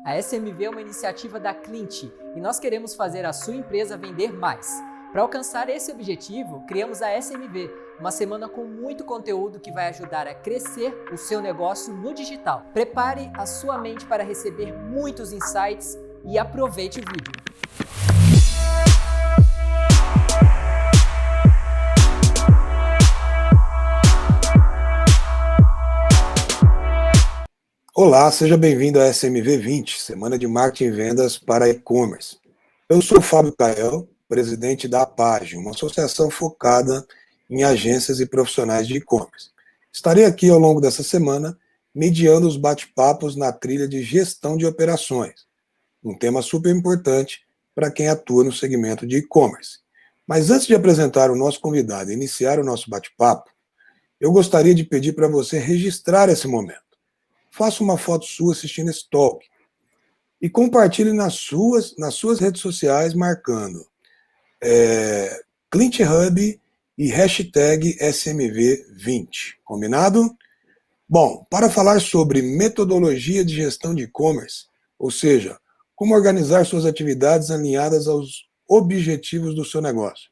A SMV é uma iniciativa da Clint e nós queremos fazer a sua empresa vender mais. Para alcançar esse objetivo, criamos a SMV, uma semana com muito conteúdo que vai ajudar a crescer o seu negócio no digital. Prepare a sua mente para receber muitos insights e aproveite o vídeo. Olá, seja bem-vindo à SMV 20, Semana de Marketing e Vendas para E-Commerce. Eu sou o Fábio Cael, presidente da APAGE, uma associação focada em agências e profissionais de e-commerce. Estarei aqui ao longo dessa semana, mediando os bate-papos na trilha de gestão de operações, um tema super importante para quem atua no segmento de e-commerce. Mas antes de apresentar o nosso convidado e iniciar o nosso bate-papo, eu gostaria de pedir para você registrar esse momento. Faça uma foto sua assistindo esse talk e compartilhe nas suas redes sociais marcando Clint Hub e hashtag SMV20. Combinado? Bom, para falar sobre metodologia de gestão de e-commerce, ou seja, como organizar suas atividades alinhadas aos objetivos do seu negócio,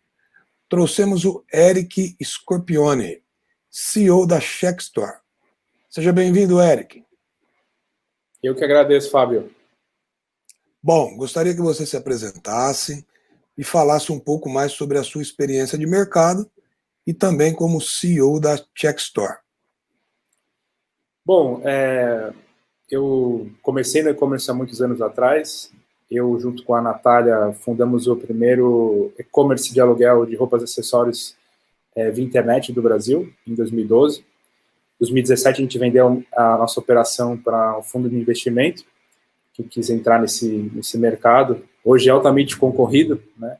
trouxemos o Eric Scorpione, CEO da Checkstore. Seja bem-vindo, Eric. Eu que agradeço, Fábio. Bom, gostaria que você se apresentasse e falasse um pouco mais sobre a sua experiência de mercado e também como CEO da Checkstore. Bom, eu comecei no e-commerce há muitos anos atrás. Eu, junto com a Natália, fundamos o primeiro e-commerce de aluguel de roupas e acessórios via internet do Brasil, em 2012. Em 2017, a gente vendeu a nossa operação para um fundo de investimento que quis entrar nesse mercado, hoje é altamente concorrido, né?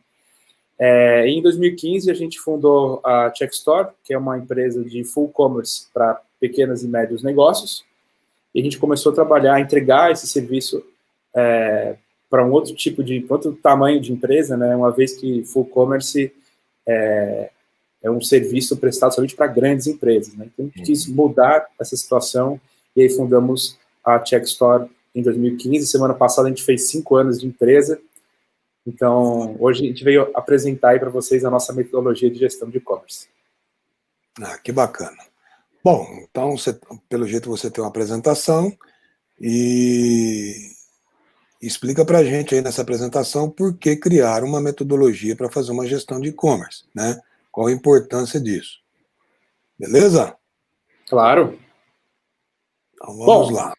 Em 2015, a gente fundou a Checkstore, que é uma empresa de full commerce para pequenos e médios negócios, e a gente começou a trabalhar, a entregar esse serviço para um outro tamanho de empresa, né? Uma vez que full commerce é um serviço prestado somente para grandes empresas, né? Então, a gente quis mudar essa situação e aí fundamos a Checkstore em 2015. Semana passada a gente fez 5 anos de empresa. Então, hoje a gente veio apresentar aí para vocês a nossa metodologia de gestão de e-commerce. Ah, que bacana. Bom, então, pelo jeito você tem uma apresentação e explica para a gente aí nessa apresentação por que criar uma metodologia para fazer uma gestão de e-commerce, né? Qual a importância disso? Beleza? Claro. Então vamos lá.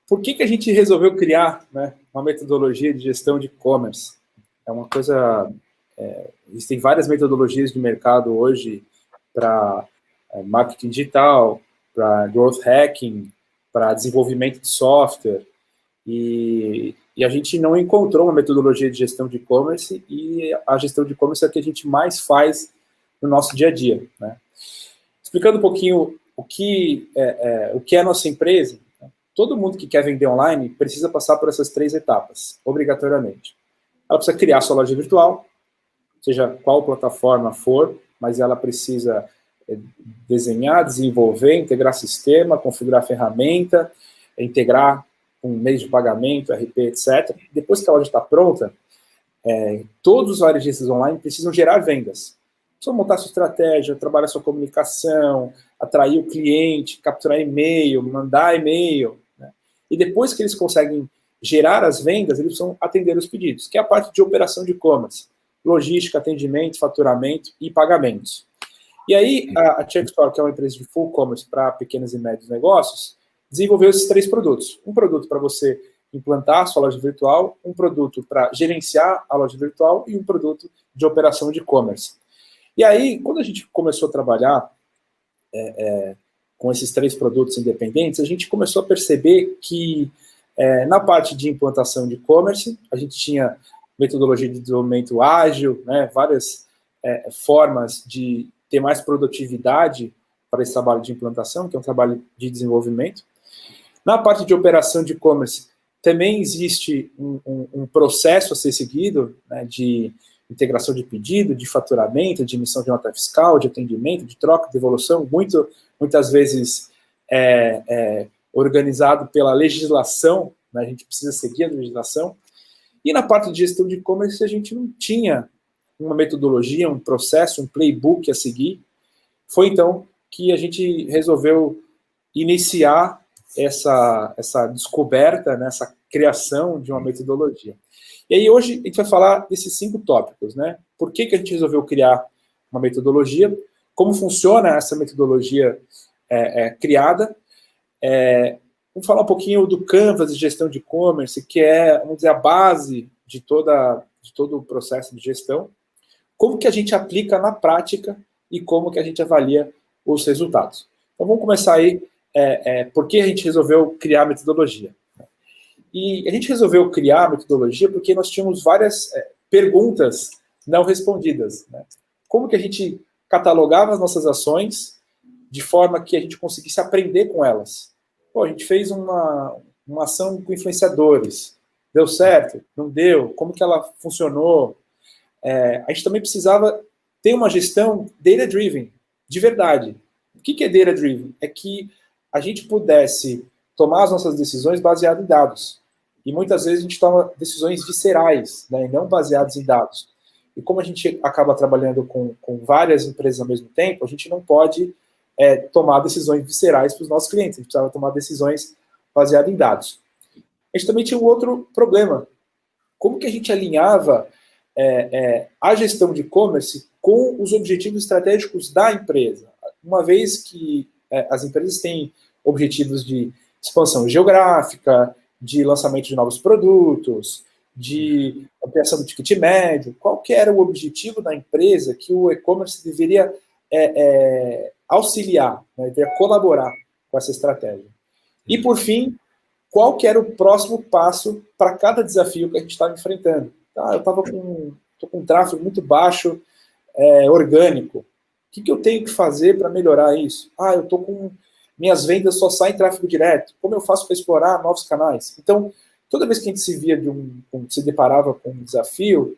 Por que a gente resolveu criar, né, uma metodologia de gestão de e-commerce? É uma coisa... existem várias metodologias de mercado hoje para marketing digital, para growth hacking, para desenvolvimento de software, e a gente não encontrou uma metodologia de gestão de e-commerce, e a gestão de e-commerce é a que a gente mais faz no nosso dia a dia, né? Explicando um pouquinho o que é a nossa empresa, né? Todo mundo que quer vender online precisa passar por essas 3 etapas, obrigatoriamente. Ela precisa criar sua loja virtual, seja qual plataforma for, mas ela precisa desenhar, desenvolver, integrar sistema, configurar ferramenta, integrar com meios de pagamento, RP, etc. Depois que a loja está pronta, todos os varejistas online precisam gerar vendas. Precisam montar sua estratégia, trabalhar sua comunicação, atrair o cliente, capturar e-mail, mandar e-mail, né? E depois que eles conseguem gerar as vendas, eles precisam atender os pedidos, que é a parte de operação de e-commerce, logística, atendimento, faturamento e pagamentos. E aí, a Checkstore, que é uma empresa de full commerce para pequenos e médios negócios, desenvolveu esses 3 produtos. Um produto para você implantar a sua loja virtual, um produto para gerenciar a loja virtual e um produto de operação de e-commerce. E aí, quando a gente começou a trabalhar com esses 3 produtos independentes, a gente começou a perceber que na parte de implantação de e-commerce, a gente tinha metodologia de desenvolvimento ágil, né, várias formas de ter mais produtividade para esse trabalho de implantação, que é um trabalho de desenvolvimento. Na parte de operação de e-commerce, também existe um processo a ser seguido, né, de integração de pedido, de faturamento, de emissão de nota fiscal, de atendimento, de troca, de devolução, muitas vezes organizado pela legislação, né? A gente precisa seguir a legislação. E na parte de gestão de e-commerce, a gente não tinha uma metodologia, um processo, um playbook a seguir. Foi então que a gente resolveu iniciar essa descoberta, né, essa criação de uma metodologia. E aí hoje a gente vai falar desses 5 tópicos, né? Por que a gente resolveu criar uma metodologia? Como funciona essa metodologia criada? Vamos falar um pouquinho do Canvas de gestão de e-commerce, que é, vamos dizer, a base de todo o processo de gestão. Como que a gente aplica na prática e como que a gente avalia os resultados. Então vamos começar aí, por que a gente resolveu criar a metodologia. E a gente resolveu criar a metodologia porque nós tínhamos várias perguntas não respondidas, né? Como que a gente catalogava as nossas ações de forma que a gente conseguisse aprender com elas? Pô, a gente fez uma ação com influenciadores. Deu certo? Não deu? Como que ela funcionou? A gente também precisava ter uma gestão data-driven, de verdade. O que é data-driven? É que a gente pudesse tomar as nossas decisões baseadas em dados. E muitas vezes a gente toma decisões viscerais, né, e não baseadas em dados. E como a gente acaba trabalhando com várias empresas ao mesmo tempo, a gente não pode tomar decisões viscerais para os nossos clientes. A gente precisava tomar decisões baseadas em dados. A gente também tinha um outro problema. Como que a gente alinhava a gestão de e-commerce com os objetivos estratégicos da empresa? Uma vez que as empresas têm objetivos de expansão geográfica, de lançamento de novos produtos, de ampliação do ticket médio, qual que era o objetivo da empresa que o e-commerce deveria auxiliar, né, deveria colaborar com essa estratégia? E, por fim, qual que era o próximo passo para cada desafio que a gente estava enfrentando? Eu estou com um tráfego muito baixo, orgânico. O que eu tenho que fazer para melhorar isso? Eu estou com... Minhas vendas só saem tráfego direto. Como eu faço para explorar novos canais? Então, toda vez que a gente se deparava com um desafio,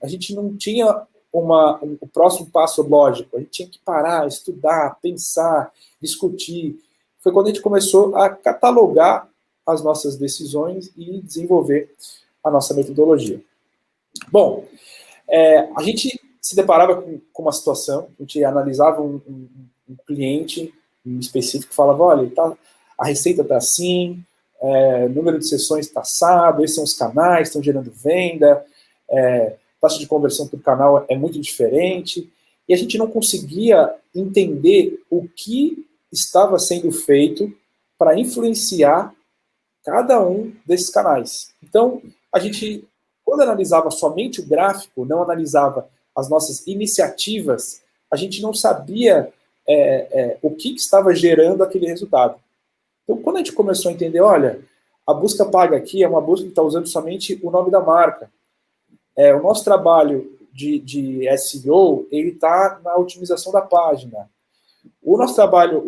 a gente não tinha o próximo passo lógico. A gente tinha que parar, estudar, pensar, discutir. Foi quando a gente começou a catalogar as nossas decisões e desenvolver a nossa metodologia. Bom, a gente se deparava com uma situação, a gente analisava um cliente em específico que falava, olha, a receita está assim, número de sessões está assado, esses são os canais, estão gerando venda, taxa de conversão por canal é muito diferente, e a gente não conseguia entender o que estava sendo feito para influenciar cada um desses canais. Então, a gente, quando analisava somente o gráfico, não analisava as nossas iniciativas, a gente não sabia o que estava gerando aquele resultado. Então, quando a gente começou a entender, olha, a busca paga aqui é uma busca que está usando somente o nome da marca. O nosso trabalho de SEO, ele está na otimização da página. O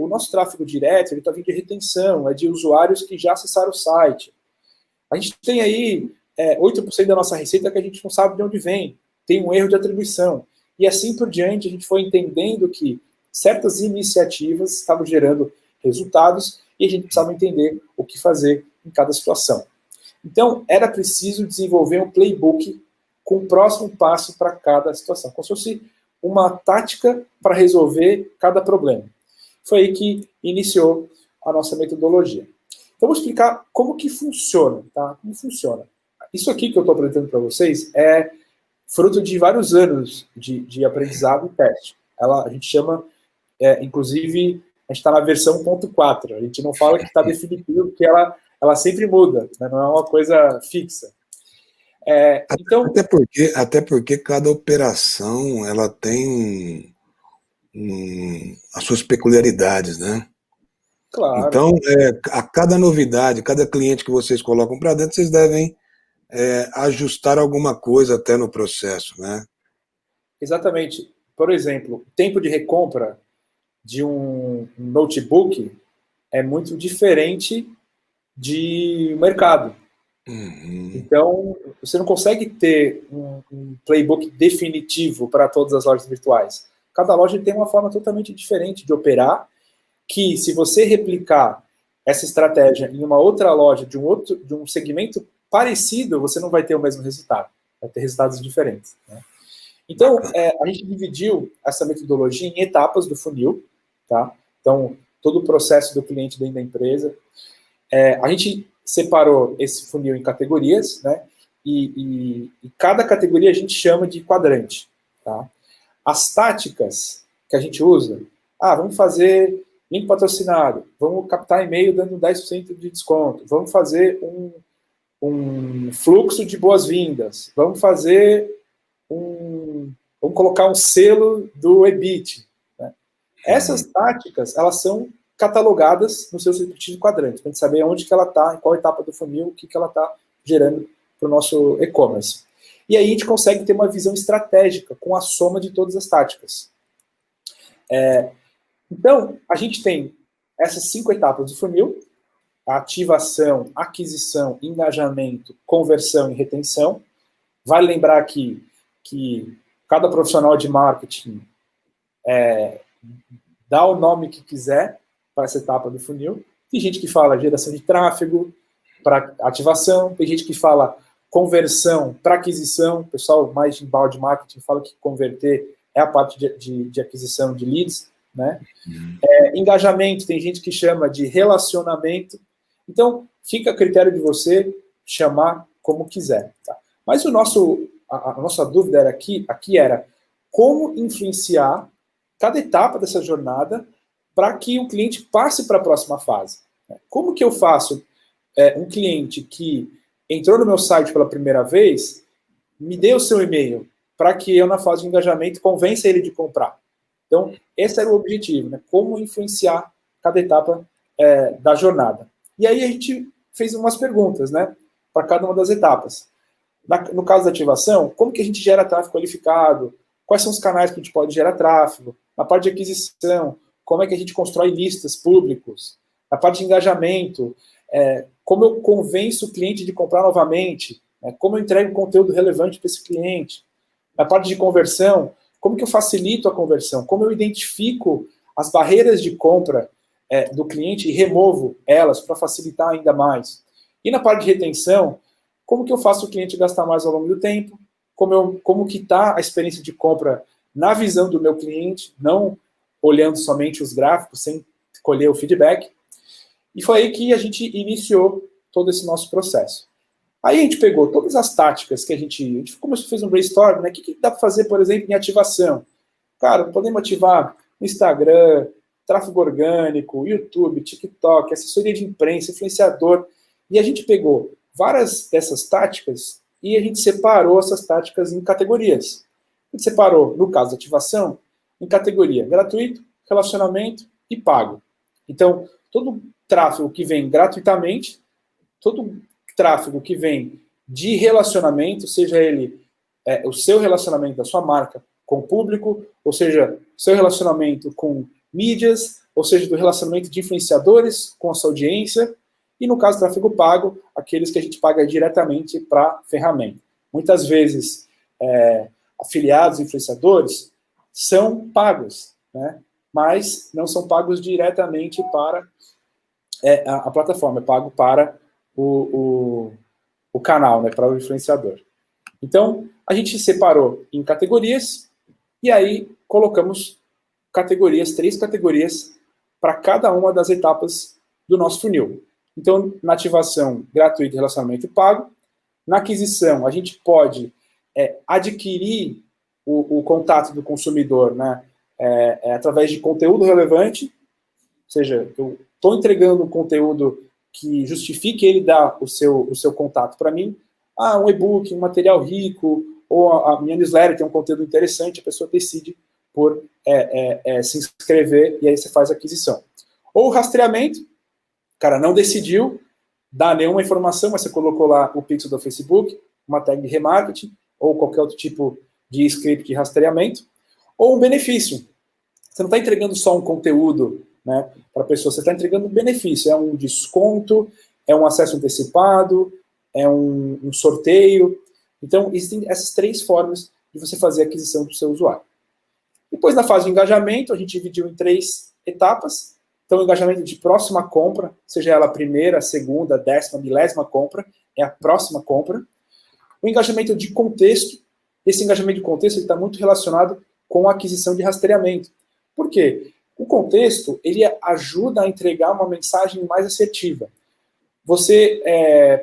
nosso tráfego direto, ele está vindo de retenção, de usuários que já acessaram o site. A gente tem aí 8% da nossa receita que a gente não sabe de onde vem. Tem um erro de atribuição. E assim por diante, a gente foi entendendo que certas iniciativas estavam gerando resultados e a gente precisava entender o que fazer em cada situação. Então, era preciso desenvolver um playbook com o próximo passo para cada situação, como se fosse uma tática para resolver cada problema. Foi aí que iniciou a nossa metodologia. Então, vou explicar como que funciona, tá? Como funciona. Isso aqui que eu estou apresentando para vocês é fruto de vários anos de aprendizado e teste. A gente chama, inclusive, a gente está na versão 1.4. A gente não fala que está definitivo, porque ela sempre muda, né? Não é uma coisa fixa. Então, até porque cada operação ela tem as suas peculiaridades, né? Claro. Então, a cada novidade, cada cliente que vocês colocam para dentro, vocês devem ajustar alguma coisa até no processo, né? Exatamente. Por exemplo, tempo de recompra de um notebook é muito diferente de mercado. Uhum. Então, você não consegue ter um playbook definitivo para todas as lojas virtuais. Cada loja tem uma forma totalmente diferente de operar, que se você replicar essa estratégia em uma outra loja de um segmento parecido, você não vai ter o mesmo resultado, vai ter resultados diferentes, né? Então, a gente dividiu essa metodologia em etapas do funil, tá? Então, todo o processo do cliente dentro da empresa. A gente separou esse funil em categorias, né? E cada categoria a gente chama de quadrante, tá? As táticas que a gente usa, vamos fazer link patrocinado, vamos captar e-mail dando 10% de desconto, vamos fazer um fluxo de boas-vindas, vamos fazer vamos colocar um selo do EBIT, né? Essas táticas, elas são catalogadas nos seus respectivos quadrantes, para a gente saber onde que ela está, em qual etapa do funil, o que ela está gerando para o nosso e-commerce. E aí a gente consegue ter uma visão estratégica com a soma de todas as táticas. Então, a gente tem essas 5 etapas do funil: a ativação, aquisição, engajamento, conversão e retenção. Vale lembrar aqui que cada profissional de marketing dá o nome que quiser para essa etapa do funil. Tem gente que fala geração de tráfego para ativação, tem gente que fala conversão para aquisição. O pessoal mais de inbound marketing fala que converter é a parte de aquisição de leads, né? Engajamento, tem gente que chama de relacionamento. Então, fica a critério de você chamar como quiser, tá? Mas a nossa dúvida aqui era como influenciar cada etapa dessa jornada para que o cliente passe para a próxima fase. Como que eu faço um cliente que entrou no meu site pela primeira vez, me dê o seu e-mail, para que eu, na fase de engajamento, convença ele de comprar? Então, esse era o objetivo, né? Como influenciar cada etapa da jornada. E aí a gente fez umas perguntas, né, para cada uma das etapas. No caso da ativação, como que a gente gera tráfego qualificado? Quais são os canais que a gente pode gerar tráfego? Na parte de aquisição, como é que a gente constrói listas públicos? Na parte de engajamento, como eu convenço o cliente de comprar novamente? Como eu entrego conteúdo relevante para esse cliente? Na parte de conversão, como que eu facilito a conversão? Como eu identifico as barreiras de compra do cliente e removo elas para facilitar ainda mais? E na parte de retenção, como que eu faço o cliente gastar mais ao longo do tempo? Como que está a experiência de compra na visão do meu cliente, não olhando somente os gráficos, sem colher o feedback? E foi aí que a gente iniciou todo esse nosso processo. Aí a gente pegou todas as táticas que a gente começou a fazer um brainstorm, né? O que dá para fazer, por exemplo, em ativação? Cara, podemos ativar no Instagram, tráfego orgânico, YouTube, TikTok, assessoria de imprensa, influenciador. E a gente pegou várias dessas táticas e a gente separou essas táticas em categorias. A gente separou, no caso da ativação, em categoria gratuito, relacionamento e pago. Então, todo tráfego que vem gratuitamente, todo tráfego que vem de relacionamento, seja ele o seu relacionamento da sua marca com o público, ou seja, seu relacionamento com mídias, ou seja, do relacionamento de influenciadores com a sua audiência, e no caso do tráfego pago, aqueles que a gente paga diretamente para a ferramenta. Muitas vezes, afiliados, influenciadores, são pagos, né? Mas não são pagos diretamente para a plataforma, é pago para o canal, né, para o influenciador. Então, a gente separou em categorias e aí colocamos categorias, 3 categorias para cada uma das etapas do nosso funil. Então, na ativação, gratuito, relacionamento pago. Na aquisição, a gente pode adquirir o contato do consumidor, né, através de conteúdo relevante, ou seja, eu estou entregando um conteúdo que justifique ele dar o seu contato para mim. Um e-book, um material rico, ou a minha newsletter tem um conteúdo interessante, a pessoa decide por se inscrever e aí você faz a aquisição. Ou o rastreamento, o cara não decidiu dar nenhuma informação, mas você colocou lá o pixel do Facebook, uma tag de remarketing, ou qualquer outro tipo de script de rastreamento. Ou um benefício. Você não está entregando só um conteúdo, né, para a pessoa, você está entregando um benefício, é um desconto, é um acesso antecipado, é um sorteio. Então, existem essas 3 formas de você fazer a aquisição do seu usuário. Depois, na fase de engajamento, a gente dividiu em 3 etapas. Então, o engajamento de próxima compra, seja ela a primeira, a segunda, a 10ª, 1000ª compra, é a próxima compra. O engajamento de contexto, esse engajamento de contexto está muito relacionado com a aquisição de rastreamento. Por quê? O contexto, ele ajuda a entregar uma mensagem mais assertiva. Você,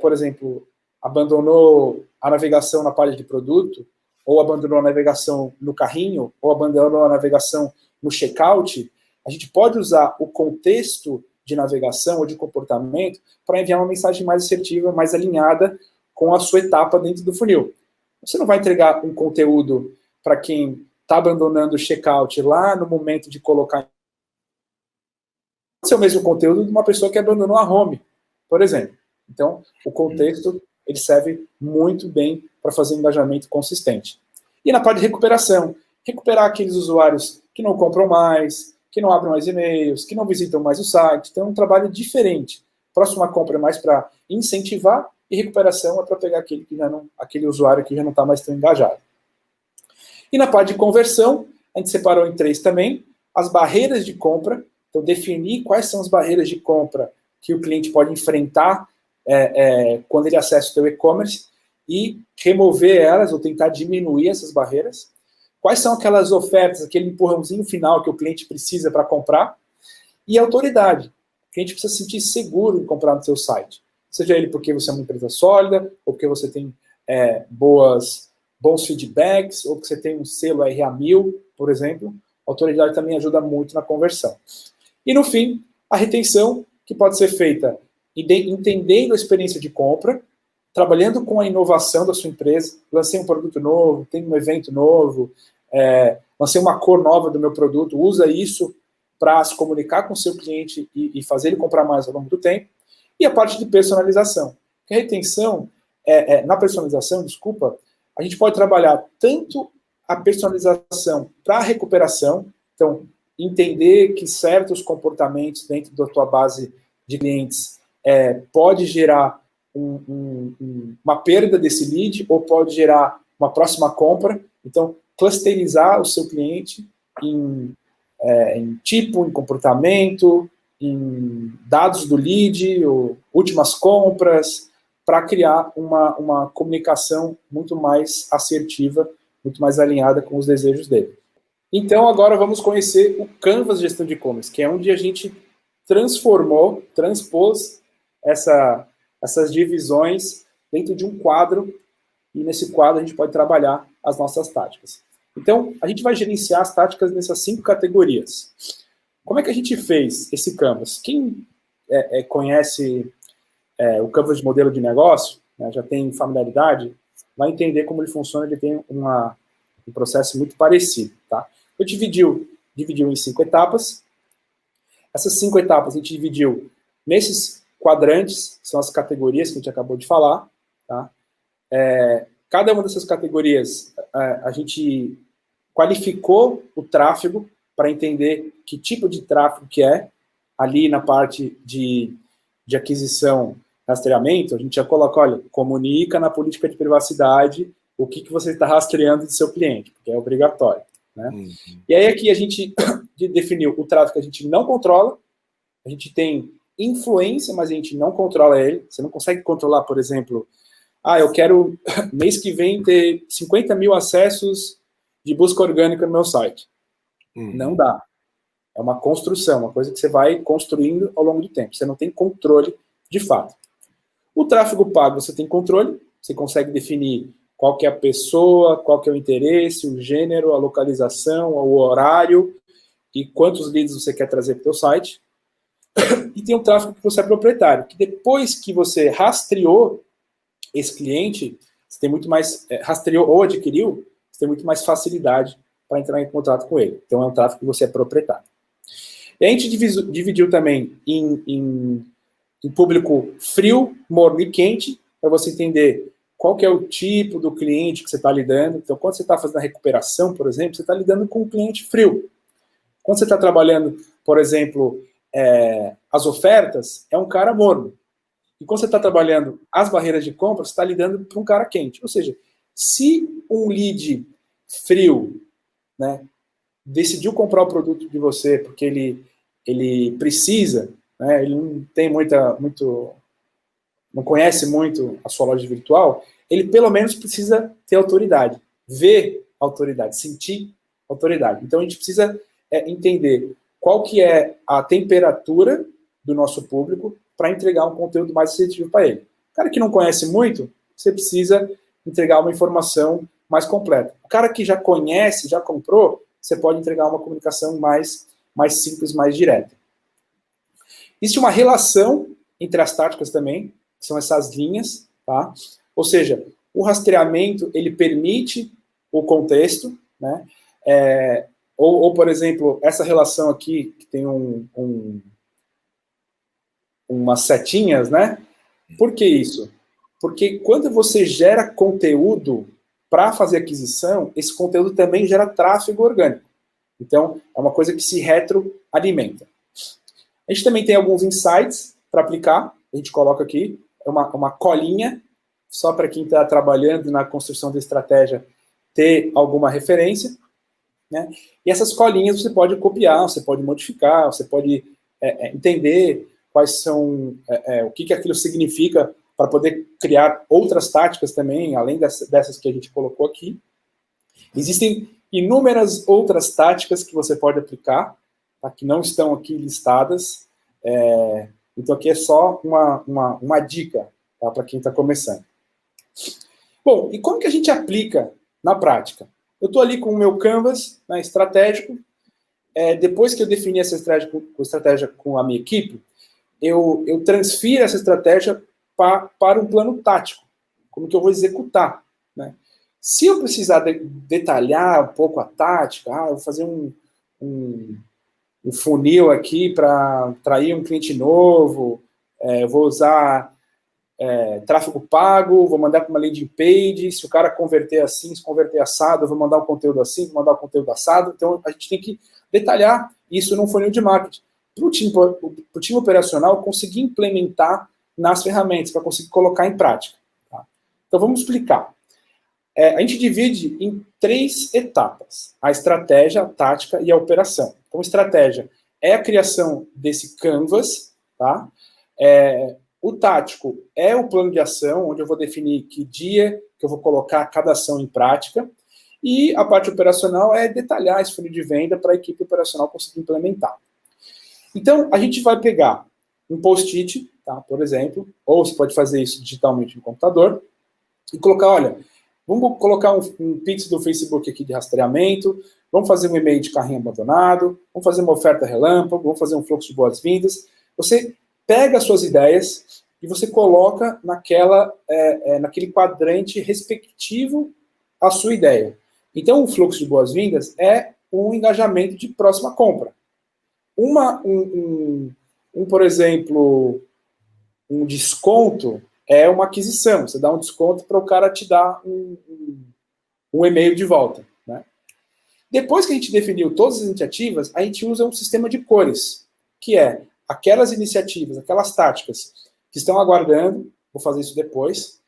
por exemplo, abandonou a navegação na página de produto, ou abandonou a navegação no carrinho, ou abandonou a navegação no checkout, a gente pode usar o contexto de navegação ou de comportamento para enviar uma mensagem mais assertiva, mais alinhada com a sua etapa dentro do funil. Você não vai entregar um conteúdo para quem está abandonando o checkout lá no momento de colocar. Pode ser o mesmo conteúdo de uma pessoa que abandonou a home, por exemplo. Então, o contexto ele serve muito bem para fazer um engajamento consistente. E na parte de recuperação, recuperar aqueles usuários que não compram mais, que não abrem mais e-mails, que não visitam mais o site. Então, é um trabalho diferente. Próxima compra é mais para incentivar e recuperação é para pegar aquele usuário que já não está mais tão engajado. E na parte de conversão, a gente separou em 3 também, as barreiras de compra. Então, definir quais são as barreiras de compra que o cliente pode enfrentar quando ele acessa o seu e-commerce e remover elas ou tentar diminuir essas barreiras. Quais são aquelas ofertas, aquele empurrãozinho final que o cliente precisa para comprar. E a autoridade. O cliente precisa se sentir seguro em comprar no seu site. Seja ele porque você é uma empresa sólida, ou porque você tem bons feedbacks, ou porque você tem um selo RA1000, por exemplo. A autoridade também ajuda muito na conversão. E, no fim, a retenção, que pode ser feita entendendo a experiência de compra, trabalhando com a inovação da sua empresa. Lancei um produto novo, tem um evento novo, lancei uma cor nova do meu produto, usa isso para se comunicar com o seu cliente e fazer ele comprar mais ao longo do tempo. E a parte de personalização. A retenção, na personalização, a gente pode trabalhar tanto a personalização para a recuperação, então, entender que certos comportamentos dentro da tua base de clientes pode gerar uma perda desse lead ou pode gerar uma próxima compra. Então, clusterizar o seu cliente em tipo, em comportamento, em dados do lead, ou últimas compras, para criar uma comunicação muito mais assertiva, muito mais alinhada com os desejos dele. Então, agora vamos conhecer o Canvas de Gestão de E-Commerce, que é onde a gente transpôs essas divisões dentro de um quadro, e nesse quadro a gente pode trabalhar as nossas táticas. Então, a gente vai gerenciar as táticas nessas 5 categorias. Como é que a gente fez esse Canvas? Quem conhece o Canvas de modelo de negócio, né, já tem familiaridade, vai entender como ele funciona, ele tem um processo muito parecido. Tá? Eu dividiu em 5 etapas. Essas 5 etapas a gente dividiu nesses quadrantes, que são as categorias que a gente acabou de falar. Tá? Cada uma dessas categorias, a gente qualificou o tráfego para entender que tipo de tráfego que é. Ali na parte de aquisição, rastreamento, a gente já coloca, olha, comunica na política de privacidade o que você está rastreando do seu cliente, porque é obrigatório. Né? E aí aqui a gente definiu o tráfego que a gente não controla, a gente tem influência, mas a gente não controla ele. Você não consegue controlar, por exemplo, eu quero mês que vem ter 50 mil acessos de busca orgânica no meu site. Não dá. É uma construção, uma coisa que você vai construindo ao longo do tempo. Você não tem controle de fato. O tráfego pago você tem controle, você consegue definir qual que é a pessoa, qual que é o interesse, o gênero, a localização, o horário e quantos leads você quer trazer para o seu site. E tem o tráfego que você é proprietário, que depois que você rastreou esse cliente, você tem muito mais, rastreou ou adquiriu, você tem muito mais facilidade para entrar em contato com ele. Então é um tráfego que você é proprietário. E a gente dividiu também em público frio, morno e quente, para você entender qual que é o tipo do cliente que você está lidando. Então, quando você está fazendo a recuperação, por exemplo, você está lidando com um cliente frio. Quando você está trabalhando, por exemplo, as ofertas, é um cara morno. E quando você está trabalhando as barreiras de compra, você está lidando com um cara quente. Ou seja, se um lead frio, né, decidiu comprar o produto de você porque ele ele precisa, né, ele não tem não conhece muito a sua loja virtual, ele pelo menos precisa ter autoridade, ver autoridade, sentir autoridade. Então a gente precisa entender qual que é a temperatura do nosso público para entregar um conteúdo mais assertivo para ele. O cara que não conhece muito, você precisa entregar uma informação mais completa. O cara que já conhece, já comprou, você pode entregar uma comunicação mais simples, mais direta. Existe uma relação entre as táticas também, que são essas linhas, tá? Ou seja, o rastreamento, ele permite o contexto, né? Ou, por exemplo, essa relação aqui, que tem umas setinhas, né? Por que isso? Porque quando você gera conteúdo para fazer aquisição, esse conteúdo também gera tráfego orgânico. Então, é uma coisa que se retroalimenta. A gente também tem alguns insights para aplicar, a gente coloca aqui, uma colinha, só para quem está trabalhando na construção da estratégia ter alguma referência, né? E essas colinhas você pode copiar, você pode modificar, você pode entender quais são, o que aquilo significa para poder criar outras táticas também, além dessas que a gente colocou aqui. Existem inúmeras outras táticas que você pode aplicar, tá, que não estão aqui listadas. Então aqui é só uma dica, tá, para quem está começando. Bom, e como que a gente aplica na prática? Eu estou ali com o meu canvas, né, estratégico. Depois que eu defini essa estratégia com a minha equipe, eu transfiro essa estratégia para um plano tático. Como que eu vou executar, né? Se eu precisar detalhar um pouco a tática, eu vou fazer um funil aqui para atrair um cliente novo, eu vou usar tráfego pago, vou mandar para uma landing page, se o cara converter assim, se converter assado, eu vou mandar um conteúdo assim, vou mandar um conteúdo assado. Então, a gente tem que detalhar isso num funil de marketing. Para o time operacional conseguir implementar nas ferramentas, para conseguir colocar em prática. Tá? Então, vamos explicar. A gente divide em 3 etapas: a estratégia, a tática e a operação. Então, a estratégia é a criação desse canvas, tá? O tático é o plano de ação, onde eu vou definir que dia que eu vou colocar cada ação em prática, e a parte operacional é detalhar esse funil de venda para a equipe operacional conseguir implementar. Então, a gente vai pegar um post-it, tá, por exemplo, ou você pode fazer isso digitalmente no computador, e colocar, olha, vamos colocar um pix do Facebook aqui de rastreamento, vamos fazer um e-mail de carrinho abandonado, vamos fazer uma oferta relâmpago, vamos fazer um fluxo de boas-vindas. Você pega as suas ideias e você coloca naquele quadrante respectivo à sua ideia. Então, o fluxo de boas-vindas é um engajamento de próxima compra. Por exemplo, um desconto é uma aquisição. Você dá um desconto para o cara te dar um e-mail de volta, né? Depois que a gente definiu todas as iniciativas, a gente usa um sistema de cores, que é aquelas iniciativas, aquelas táticas que estão aguardando, vou fazer isso depois,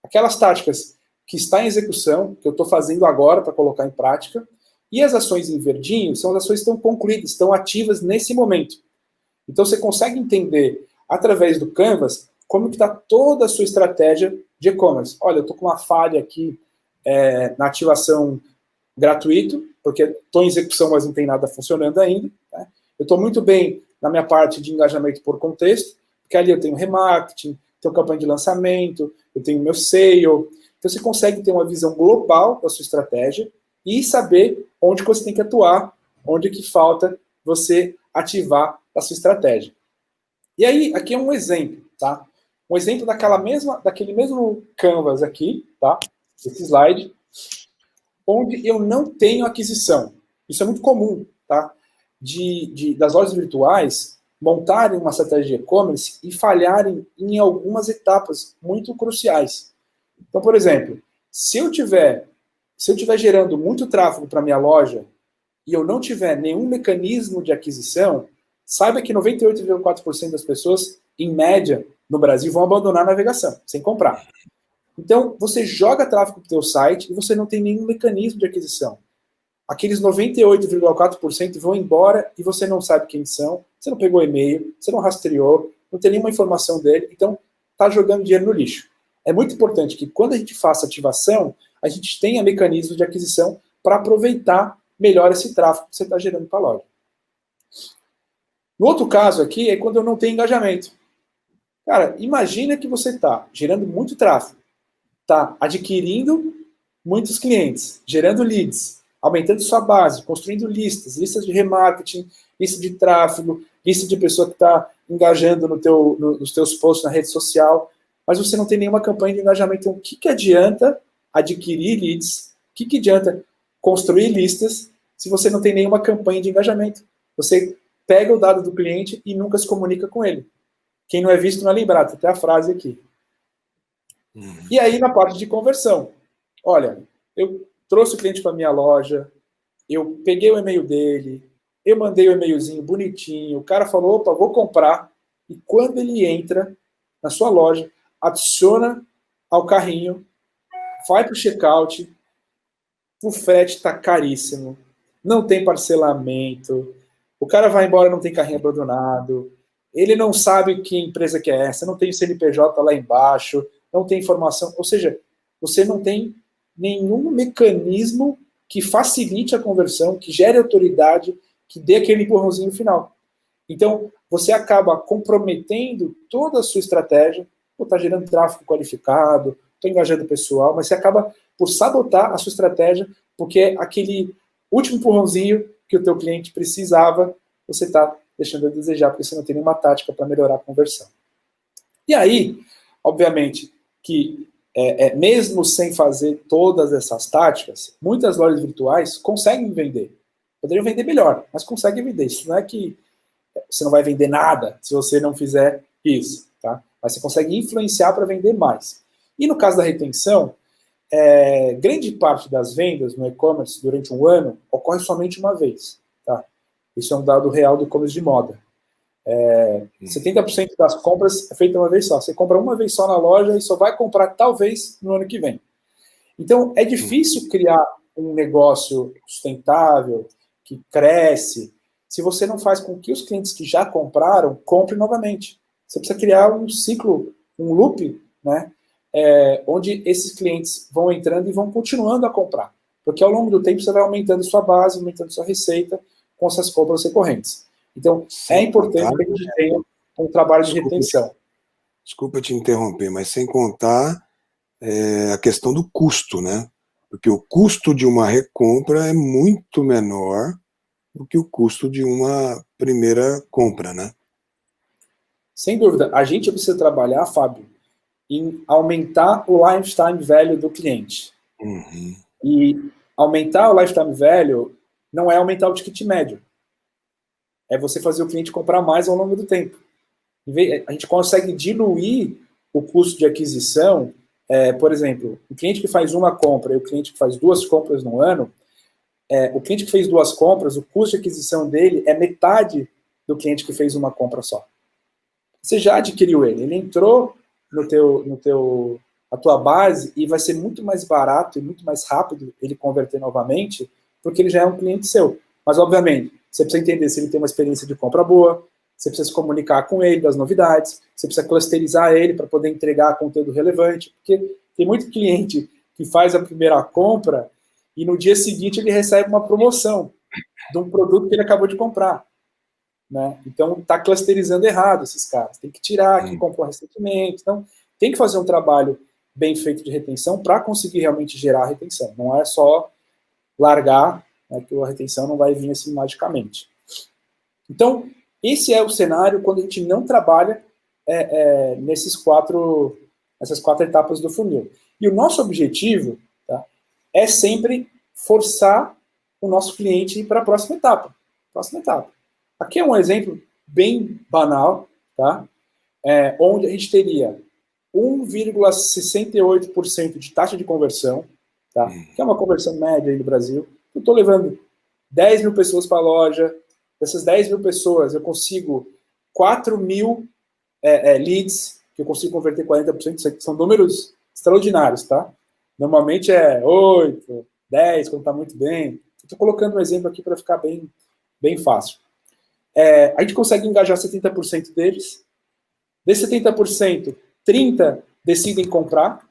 aquelas táticas que estão em execução, que eu estou fazendo agora para colocar em prática, e as ações em verdinho são as ações que estão concluídas, estão ativas nesse momento. Então você consegue entender, através do Canvas, como que está toda a sua estratégia de e-commerce. Olha, eu estou com uma falha aqui na ativação gratuito, porque estou em execução, mas não tem nada funcionando ainda, né? Eu estou muito bem na minha parte de engajamento por contexto, porque ali eu tenho remarketing, tenho campanha de lançamento, eu tenho meu sale. Então você consegue ter uma visão global da sua estratégia e saber onde você tem que atuar, onde que falta você ativar a sua estratégia. E aí, aqui é um exemplo, tá? Um exemplo daquele mesmo Canvas aqui, tá? Esse slide, onde eu não tenho aquisição. Isso é muito comum, tá? Das lojas virtuais montarem uma estratégia de e-commerce e falharem em algumas etapas muito cruciais. Então, por exemplo, se eu tiver gerando muito tráfego para minha loja e eu não tiver nenhum mecanismo de aquisição, saiba que 98,4% das pessoas, em média, no Brasil, vão abandonar a navegação, sem comprar. Então, você joga tráfego para o seu site e você não tem nenhum mecanismo de aquisição. aqueles 98,4% vão embora e você não sabe quem são, você não pegou e-mail, você não rastreou, não tem nenhuma informação dele, então está jogando dinheiro no lixo. É muito importante que quando a gente faça ativação, a gente tenha mecanismos de aquisição para aproveitar melhor esse tráfego que você está gerando para a loja. No outro caso aqui é quando eu não tenho engajamento. Cara, imagina que você está gerando muito tráfego, está adquirindo muitos clientes, gerando leads, aumentando sua base, construindo listas de remarketing, lista de tráfego, lista de pessoa que está engajando nos teus posts na rede social, mas você não tem nenhuma campanha de engajamento. Então, o que adianta adquirir leads? O que adianta construir listas se você não tem nenhuma campanha de engajamento? Você pega o dado do cliente e nunca se comunica com ele. Quem não é visto não é lembrado, tem até a frase aqui. E aí, na parte de conversão, olha, eu trouxe o cliente para minha loja, eu peguei o e-mail dele, eu mandei o e-mailzinho bonitinho, o cara falou, opa, vou comprar, e quando ele entra na sua loja, adiciona ao carrinho, vai para o checkout, o frete está caríssimo, não tem parcelamento, o cara vai embora, não tem carrinho abandonado, ele não sabe que empresa que é essa, não tem o CNPJ lá embaixo, não tem informação, ou seja, você não tem nenhum mecanismo que facilite a conversão, que gere autoridade, que dê aquele empurrãozinho final. Então, você acaba comprometendo toda a sua estratégia, está gerando tráfego qualificado, estou engajando o pessoal, mas você acaba por sabotar a sua estratégia, porque aquele último empurrãozinho que o teu cliente precisava, você está deixando a desejar, porque você não tem nenhuma tática para melhorar a conversão. E aí, obviamente, que mesmo sem fazer todas essas táticas, muitas lojas virtuais conseguem vender. Poderiam vender melhor, mas conseguem vender. Isso não é que você não vai vender nada se você não fizer isso, tá? Mas você consegue influenciar para vender mais. E no caso da retenção, grande parte das vendas no e-commerce durante um ano ocorre somente uma vez, tá? Isso é um dado real do e-commerce de moda. 70% das compras é feita uma vez só. Você compra uma vez só na loja e só vai comprar talvez no ano que vem. Então, é difícil criar um negócio sustentável, que cresce, se você não faz com que os clientes que já compraram comprem novamente. Você precisa criar um ciclo, um loop, né, onde esses clientes vão entrando e vão continuando a comprar. Porque ao longo do tempo você vai aumentando sua base, aumentando sua receita com essas compras recorrentes. Então, é importante que a gente tenha um trabalho de retenção. Desculpa te interromper, mas sem contar a questão do custo, né? Porque o custo de uma recompra é muito menor do que o custo de uma primeira compra, né? Sem dúvida. A gente precisa trabalhar, Fábio, em aumentar o lifetime value do cliente. Uhum. E aumentar o lifetime value não é aumentar o ticket médio. É você fazer o cliente comprar mais ao longo do tempo. A gente consegue diluir o custo de aquisição. Por exemplo, o cliente que faz uma compra e o cliente que faz 2 compras no ano, o cliente que fez 2 compras, o custo de aquisição dele é metade do cliente que fez uma compra só. Você já adquiriu ele entrou na tua base e vai ser muito mais barato e muito mais rápido ele converter novamente, porque ele já é um cliente seu. Mas, obviamente, você precisa entender se ele tem uma experiência de compra boa, você precisa se comunicar com ele das novidades, você precisa clusterizar ele para poder entregar conteúdo relevante, porque tem muito cliente que faz a primeira compra e no dia seguinte ele recebe uma promoção de um produto que ele acabou de comprar. Né? Então, está clusterizando errado esses caras. Tem que tirar quem comprou recentemente. Então, tem que fazer um trabalho bem feito de retenção para conseguir realmente gerar a retenção. Não é só largar, né, que a retenção não vai vir assim magicamente. Então, esse é o cenário quando a gente não trabalha nessas 4 etapas do funil. E o nosso objetivo, tá, é sempre forçar o nosso cliente a ir para a próxima etapa. Aqui é um exemplo bem banal, tá? Onde a gente teria 1,68% de taxa de conversão, tá? Que é uma conversão média aí no Brasil. Eu estou levando 10 mil pessoas para a loja. Dessas 10 mil pessoas, eu consigo 4 mil leads, que eu consigo converter 40%. Isso aqui são números extraordinários, tá? Normalmente é 8, 10, quando está muito bem. Estou colocando um exemplo aqui para ficar bem fácil. A gente consegue engajar 70% deles. Desses 70%, 30% decidem comprar.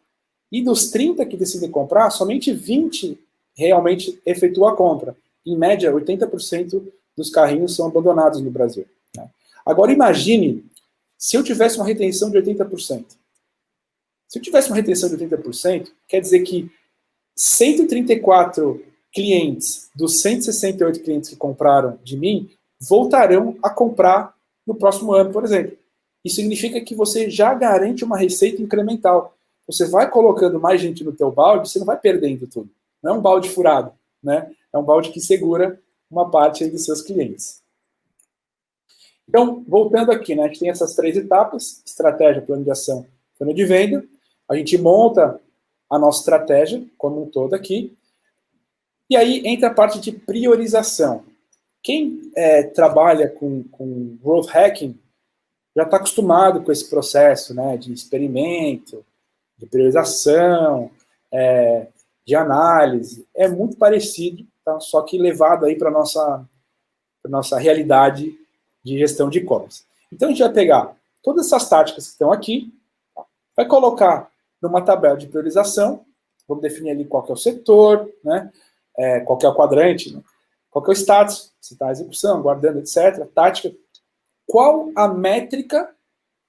E dos 30% que decidem comprar, somente 20% realmente efetuam a compra. Em média, 80% dos carrinhos são abandonados no Brasil. Né? Agora, imagine se eu tivesse uma retenção de 80%. Se eu tivesse uma retenção de 80%, quer dizer que 134 clientes dos 168 clientes que compraram de mim voltarão a comprar no próximo ano, por exemplo. Isso significa que você já garante uma receita incremental. Você vai colocando mais gente no teu balde, você não vai perdendo tudo. Não é um balde furado, né? É um balde que segura uma parte aí dos seus clientes. Então, voltando aqui, né? A gente tem essas 3 etapas: estratégia, plano de ação, plano de venda. A gente monta a nossa estratégia como um todo aqui. E aí entra a parte de priorização. Quem trabalha com growth hacking já está acostumado com esse processo, né, de experimento, de priorização, de análise. É muito parecido, tá? Só que levado aí para a nossa realidade de gestão de e-commerce. Então a gente vai pegar todas essas táticas que estão aqui, tá? Vai colocar numa tabela de priorização, vamos definir ali qual que é o setor, né, qual que é o quadrante, né, qual que é o status, se está a execução, guardando, etc., tática. Qual a métrica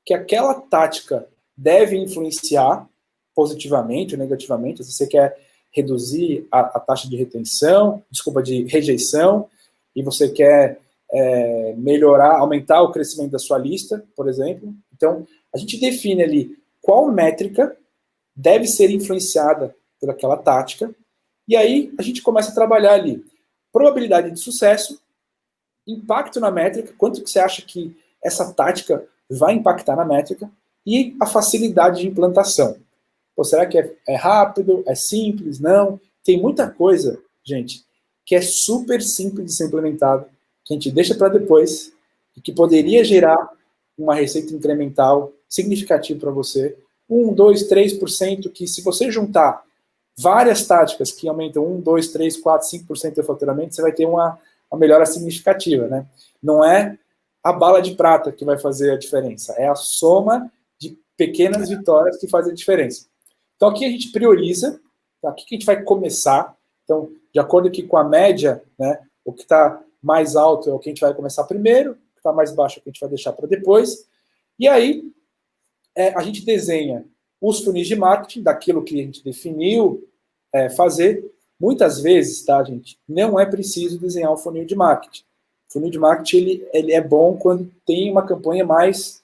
que aquela tática deve influenciar positivamente ou negativamente? Se você quer reduzir a taxa de retenção, de rejeição, e você quer melhorar, aumentar o crescimento da sua lista, por exemplo. Então, a gente define ali qual métrica deve ser influenciada pelaquela tática, e aí a gente começa a trabalhar ali probabilidade de sucesso, impacto na métrica, quanto que você acha que essa tática vai impactar na métrica, e a facilidade de implantação. Pô, será que é rápido, é simples, não? Tem muita coisa, gente, que é super simples de ser implementado, que a gente deixa para depois, e que poderia gerar uma receita incremental significativa para você, 1, 2, 3%, que se você juntar várias táticas que aumentam 1, 2, 3, 4, 5% do faturamento, você vai ter uma melhora significativa, né? Não é a bala de prata que vai fazer a diferença, é a soma de pequenas vitórias que faz a diferença. Então aqui a gente prioriza, tá? Aqui que a gente vai começar, então de acordo aqui com a média, né, o que está mais alto é o que a gente vai começar primeiro, o que está mais baixo é o que a gente vai deixar para depois, e aí a gente desenha os funis de marketing, daquilo que a gente definiu fazer. Muitas vezes, tá, gente, não é preciso desenhar um funil de marketing. O funil de marketing ele é bom quando tem uma campanha mais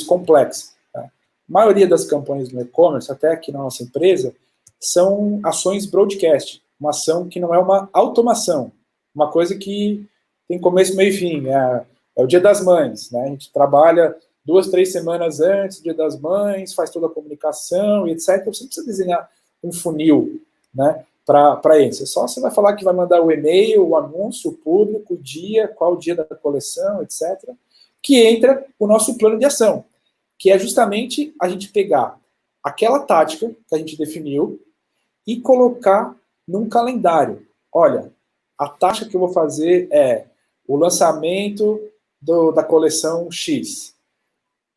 complexa. Tá? A maioria das campanhas no e-commerce, até aqui na nossa empresa, são ações broadcast, uma ação que não é uma automação, uma coisa que tem começo, meio e fim. É o Dia das Mães, né? A gente trabalha 2, 3 semanas antes do Dia das Mães, faz toda a comunicação e etc. Você não precisa desenhar um funil, né, para isso. Só você vai falar que vai mandar o e-mail, o anúncio, o público, o dia, qual o dia da coleção, etc. Que entra o nosso plano de ação, que é justamente a gente pegar aquela tática que a gente definiu e colocar num calendário. Olha, a tática que eu vou fazer é o lançamento da coleção X.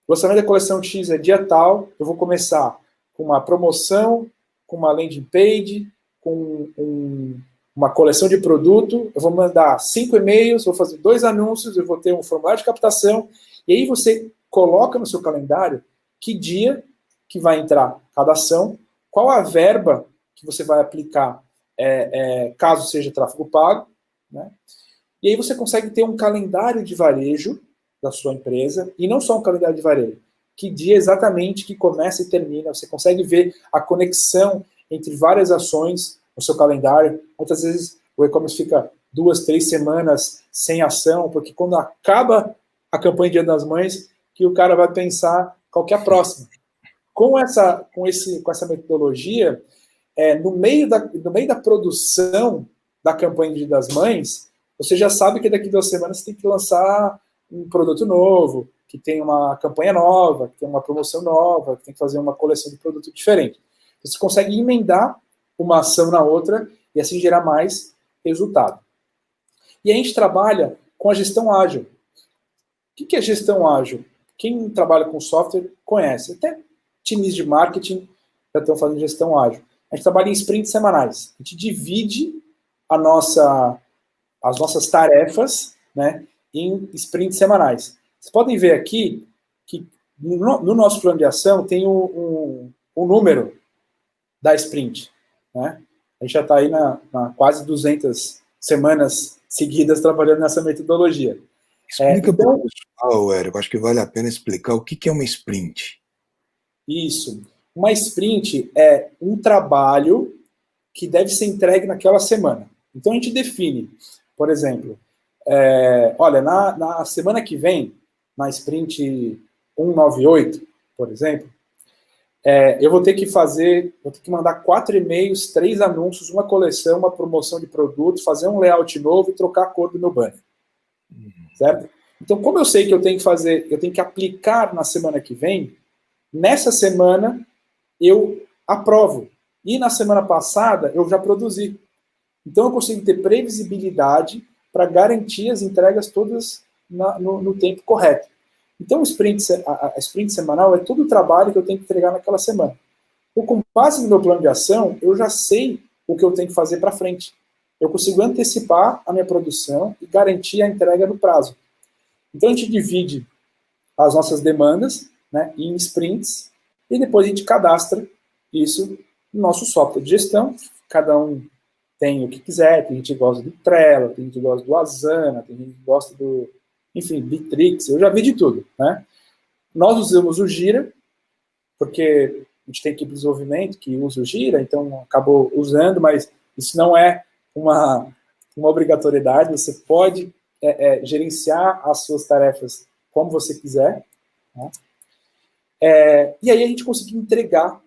O lançamento da coleção X é dia tal, eu vou começar com uma promoção, com uma landing page, com uma coleção de produto, eu vou mandar 5 e-mails, vou fazer 2 anúncios, eu vou ter um formulário de captação, e aí você coloca no seu calendário que dia que vai entrar cada ação, qual a verba que você vai aplicar caso seja tráfego pago, né? E aí você consegue ter um calendário de varejo da sua empresa, e não só um calendário de varejo, que dia exatamente que começa e termina, você consegue ver a conexão entre várias ações no seu calendário. Muitas vezes o e-commerce fica 2, 3 semanas sem ação, porque quando acaba a campanha Dia das Mães, que o cara vai pensar qual que é a próxima. Com essa metodologia, no meio da produção da campanha Dia das Mães, você já sabe que daqui 2 semanas você tem que lançar um produto novo, que tem uma campanha nova, que tem uma promoção nova, que tem que fazer uma coleção de produto diferente. Você consegue emendar uma ação na outra e assim gerar mais resultado. E a gente trabalha com a gestão ágil. O que é gestão ágil? Quem trabalha com software conhece. Até times de marketing já estão fazendo gestão ágil. A gente trabalha em sprints semanais. A gente divide as nossas tarefas, né, em sprints semanais. Vocês podem ver aqui que no nosso plano de ação tem um número da sprint. Né? A gente já está aí na quase 200 semanas seguidas trabalhando nessa metodologia. Explica para o pessoal, Érico, acho que vale a pena explicar o que é uma sprint. Isso. Uma sprint é um trabalho que deve ser entregue naquela semana. Então a gente define, por exemplo, olha, na semana que vem, na sprint 198, por exemplo, eu vou ter que mandar 4 e-mails, 3 anúncios, uma coleção, uma promoção de produto, fazer um layout novo e trocar a cor do meu banner. Certo? Então, como eu sei que eu tenho que aplicar na semana que vem, nessa semana eu aprovo. E na semana passada eu já produzi. Então eu consigo ter previsibilidade para garantir as entregas todas no tempo correto. Então a sprint semanal é todo o trabalho que eu tenho que entregar naquela semana. Então, com base no meu plano de ação, eu já sei o que eu tenho que fazer para frente. Eu consigo antecipar a minha produção e garantir a entrega no prazo. Então a gente divide as nossas demandas, né, em sprints e depois a gente cadastra isso no nosso software de gestão. Cada um tem o que quiser, tem gente que gosta do Trello, tem gente que gosta do Asana, tem gente que gosta do, enfim, Bitrix, eu já vi de tudo, né? Nós usamos o Gira, porque a gente tem equipe de desenvolvimento que usa o Gira, então acabou usando, mas isso não é uma obrigatoriedade, você pode gerenciar as suas tarefas como você quiser, né? E aí a gente conseguiu entregar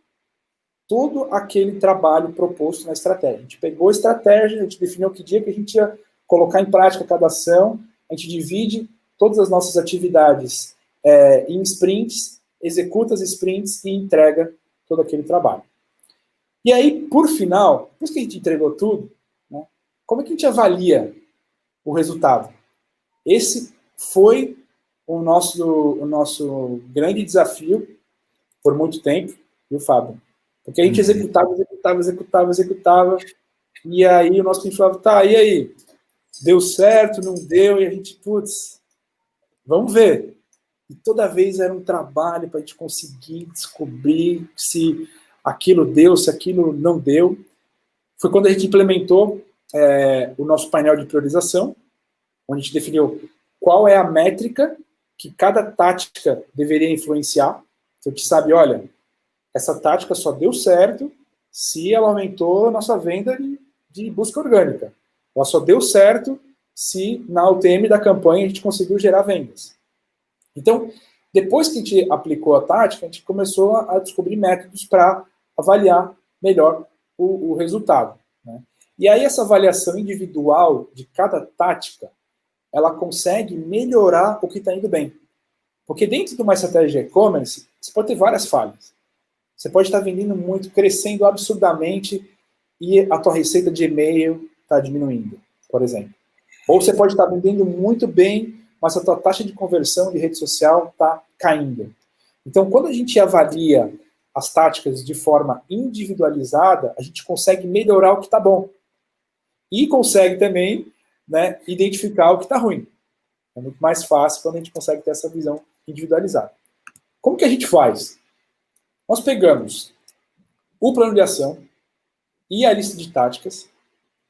todo aquele trabalho proposto na estratégia. A gente pegou a estratégia, a gente definiu que dia que a gente ia colocar em prática cada ação, a gente divide todas as nossas atividades em sprints, executa as sprints e entrega todo aquele trabalho. E aí, por final, depois que a gente entregou tudo, né, como é que a gente avalia o resultado? Esse foi o nosso grande desafio por muito tempo, viu, Fábio? Porque a gente executava, e aí o nosso cliente falava, tá, e aí? Deu certo, não deu? E a gente, putz, vamos ver. E toda vez era um trabalho para a gente conseguir descobrir se aquilo deu, se aquilo não deu. Foi quando a gente implementou o nosso painel de priorização, onde a gente definiu qual é a métrica que cada tática deveria influenciar. Então a gente sabe, olha, essa tática só deu certo se ela aumentou a nossa venda de busca orgânica. Ela só deu certo se na UTM da campanha a gente conseguiu gerar vendas. Então, depois que a gente aplicou a tática, a gente começou a descobrir métodos para avaliar melhor o resultado, né? E aí essa avaliação individual de cada tática, ela consegue melhorar o que está indo bem. Porque dentro de uma estratégia de e-commerce, você pode ter várias falhas. Você pode estar vendendo muito, crescendo absurdamente, e a tua receita de e-mail está diminuindo, por exemplo. Ou você pode estar vendendo muito bem, mas a tua taxa de conversão de rede social está caindo. Então, quando a gente avalia as táticas de forma individualizada, a gente consegue melhorar o que está bom. E consegue também, né, identificar o que está ruim. É muito mais fácil quando a gente consegue ter essa visão individualizada. Como que a gente faz? Nós pegamos o plano de ação e a lista de táticas.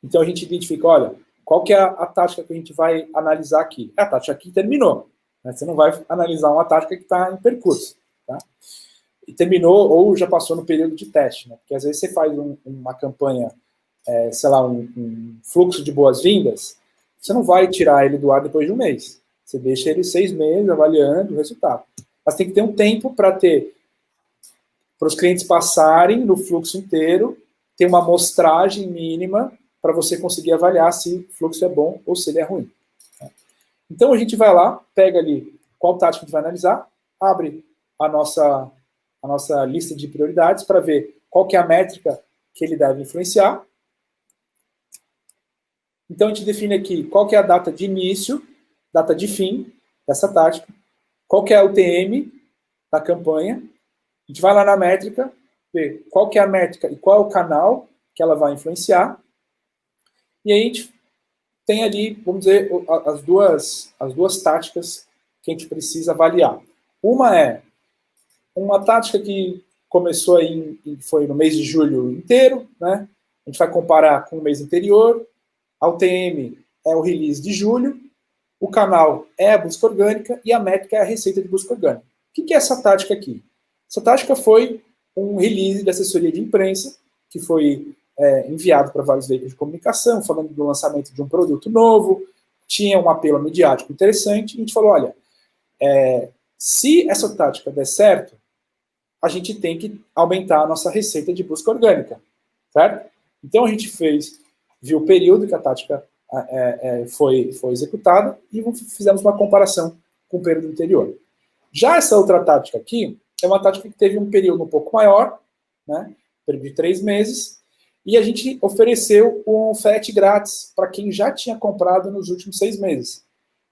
Então a gente identifica, olha, qual que é a tática que a gente vai analisar aqui? A tática que terminou. Né? Você não vai analisar uma tática que está em percurso. Tá? E terminou ou já passou no período de teste. Né? Porque às vezes você faz uma campanha, sei lá, um fluxo de boas-vindas, você não vai tirar ele do ar depois de um mês. Você deixa ele 6 meses avaliando o resultado. Mas tem que ter um tempo para os clientes passarem no fluxo inteiro, ter uma amostragem mínima para você conseguir avaliar se o fluxo é bom ou se ele é ruim. Então a gente vai lá, pega ali qual tática a gente vai analisar, abre a nossa lista de prioridades para ver qual que é a métrica que ele deve influenciar. Então, a gente define aqui qual que é a data de início, data de fim dessa tática, qual que é o TM da campanha. A gente vai lá na métrica, ver qual que é a métrica e qual é o canal que ela vai influenciar. E aí a gente tem ali, vamos dizer, as duas táticas que a gente precisa avaliar. Uma é uma tática que começou aí, foi no mês de julho inteiro, né? A gente vai comparar com o mês anterior. A UTM é o release de julho, o canal é a busca orgânica e a métrica é a receita de busca orgânica. O que é essa tática aqui? Essa tática foi um release de assessoria de imprensa, que foi enviado para vários veículos de comunicação, falando do lançamento de um produto novo, tinha um apelo midiático interessante, e a gente falou, olha, se essa tática der certo, a gente tem que aumentar a nossa receita de busca orgânica, certo? Então a gente viu o período que a tática foi executada e fizemos uma comparação com o período anterior. Já essa outra tática aqui é uma tática que teve um período um pouco maior, né, período de 3 meses, e a gente ofereceu um frete grátis para quem já tinha comprado nos últimos 6 meses.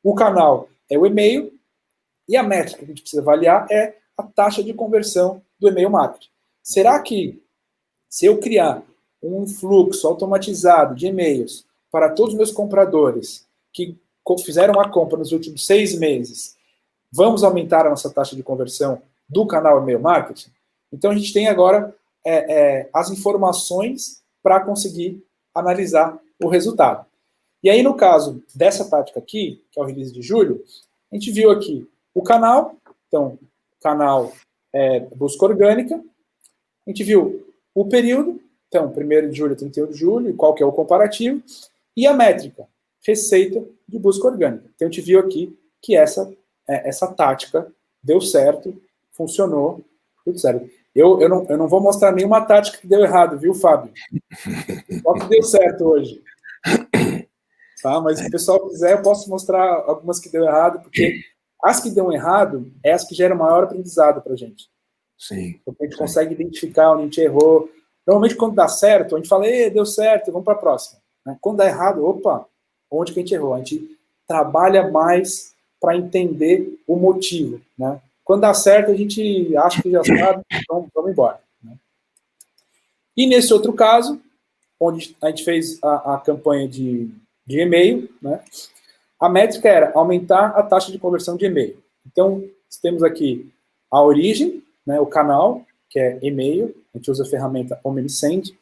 O canal é o e-mail e a métrica que a gente precisa avaliar é a taxa de conversão do e-mail marketing. Será que, se eu criar um fluxo automatizado de e-mails para todos os meus compradores que fizeram a compra nos últimos 6 meses, vamos aumentar a nossa taxa de conversão do canal e-mail marketing? Então, a gente tem agora as informações para conseguir analisar o resultado. E aí, no caso dessa tática aqui, que é o release de julho, a gente viu aqui o canal, então, canal busca orgânica, a gente viu o período, então, 1º de julho a 31 de julho, qual que é o comparativo, e a métrica, receita de busca orgânica. Então, a gente viu aqui que essa tática deu certo, funcionou, tudo certo. Eu não vou mostrar nenhuma tática que deu errado, viu, Fábio? Só que deu certo hoje. Tá? Mas se o pessoal quiser, eu posso mostrar algumas que deu errado, porque as que dão errado é as que geram maior aprendizado para a gente. Sim. Porque a gente consegue identificar onde a gente errou. Normalmente, quando dá certo, a gente fala, deu certo, vamos para a próxima. Quando dá errado, opa, onde que a gente errou? A gente trabalha mais para entender o motivo. Né? Quando dá certo, a gente acha que já sabe, então vamos embora. Né? E nesse outro caso, onde a gente fez a campanha de e-mail, né? A métrica era aumentar a taxa de conversão de e-mail. Então, temos aqui a origem, né, o canal, que é e-mail, a gente usa a ferramenta Omnisend,